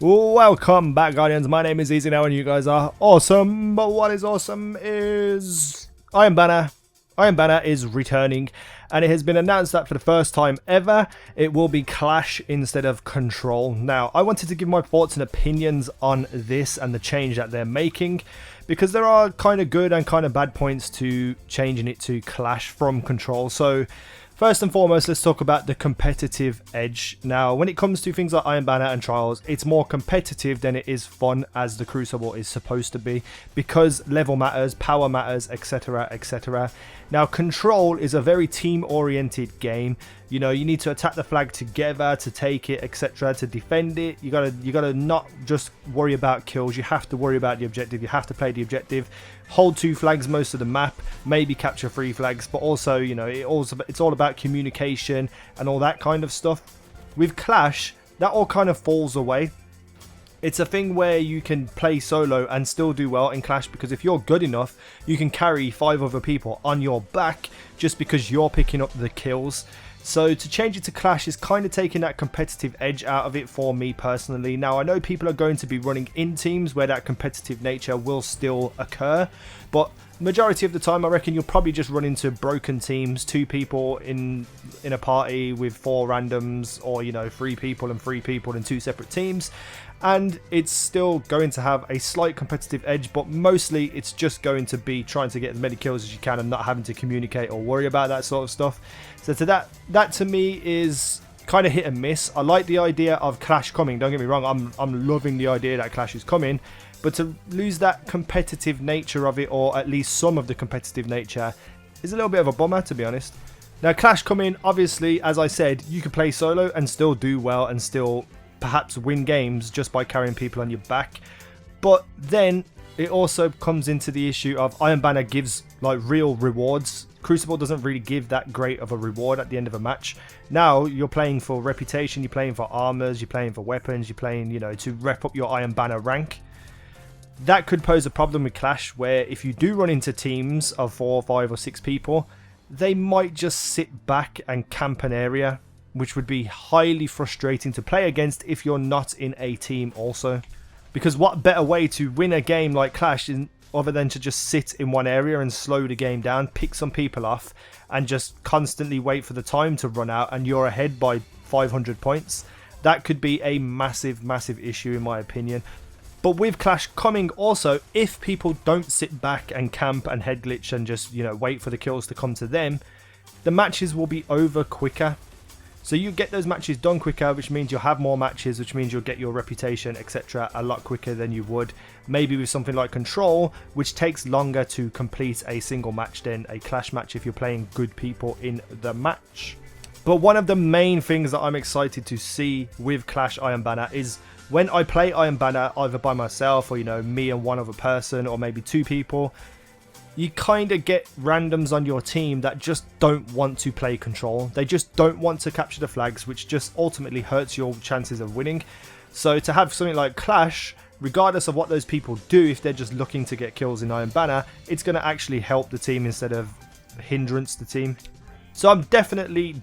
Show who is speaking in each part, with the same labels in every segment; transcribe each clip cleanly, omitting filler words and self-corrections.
Speaker 1: Welcome back, Guardians. My name is Easy now and you guys are awesome. But what is awesome is Iron Banner. Iron Banner is returning, and it has been announced that for the first time ever, it will be Clash instead of Control. Now, I wanted to give my thoughts and opinions on this and the change that they're making, because there are kind of good and kind of bad points to changing it to Clash from Control. So, first and foremost, let's talk about the competitive edge. Now, when it comes to things like Iron Banner and Trials, it's more competitive than it is fun, as the Crucible is supposed to be, because level matters, power matters, etc, etc. Now, Control is a very team-oriented game. You know, you need to attack the flag together to take it, etc, to defend it. You gotta not just worry about kills. You have to worry about the objective. You have to play the objective. Hold 2 flags most of the map, maybe capture 3 flags, but also, you know, it's all about communication and all that kind of stuff. With Clash, that all kind of falls away. It's a thing where you can play solo and still do well in Clash, because if you're good enough, you can carry 5 other people on your back just because you're picking up the kills. So to change it to Clash is kind of taking that competitive edge out of it for me personally. Now, I know people are going to be running in teams where that competitive nature will still occur, but majority of the time I reckon you'll probably just run into broken teams, 2 people in a party with 4 randoms, or, you know, 3 people and 3 people in 2 separate teams, and it's still going to have a slight competitive edge, but mostly it's just going to be trying to get as many kills as you can and not having to communicate or worry about that sort of stuff. So to that to me is kind of hit and miss. I like the idea of Clash coming, don't get me wrong, I'm loving the idea that Clash is coming, but to lose that competitive nature of it, or at least some of the competitive nature, is a little bit of a bummer, to be honest. Now, Clash coming, obviously, as I said, you can play solo and still do well and still perhaps win games just by carrying people on your back, but then it also comes into the issue of Iron Banner gives like real rewards. Crucible doesn't really give that great of a reward at the end of a match. Now you're playing for reputation, you're playing for armors, you're playing for weapons, you're playing, you know, to rep up your Iron Banner rank. That could pose a problem with Clash, where if you do run into teams of 4, 5 or 6 people, they might just sit back and camp an area, which would be highly frustrating to play against if you're not in a team also. Because what better way to win a game like Clash other than to just sit in one area and slow the game down, pick some people off, and just constantly wait for the time to run out and you're ahead by 500 points. That could be a massive, massive issue in my opinion. But with Clash coming also, if people don't sit back and camp and head glitch and just, you know, wait for the kills to come to them, the matches will be over quicker. So you get those matches done quicker, which means you'll have more matches, which means you'll get your reputation, etc. a lot quicker than you would maybe with something like Control, which takes longer to complete a single match than a Clash match if you're playing good people in the match. But one of the main things that I'm excited to see with Clash Iron Banner is when I play Iron Banner either by myself or, you know, me and one other person or maybe 2 people, you kind of get randoms on your team that just don't want to play Control. They just don't want to capture the flags, which just ultimately hurts your chances of winning. So to have something like Clash, regardless of what those people do, if they're just looking to get kills in Iron Banner, it's going to actually help the team instead of hindrance the team. So I'm definitely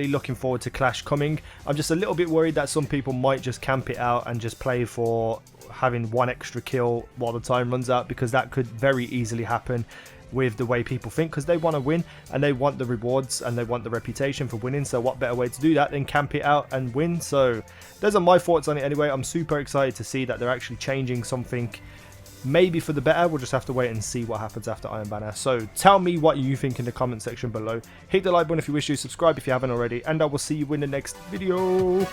Speaker 1: looking forward to Clash coming. I'm just a little bit worried that some people might just camp it out and just play for having 1 extra kill while the time runs out, because that could very easily happen with the way people think, because they want to win and they want the rewards and they want the reputation for winning. So what better way to do that than camp it out and win? So those are my thoughts on it anyway. I'm super excited to see that they're actually changing something, maybe for the better. We'll just have to wait and see what happens after Iron Banner. So tell me what you think in the comment section below. Hit the like button if you wish to, subscribe if you haven't already, and I will see you in the next video.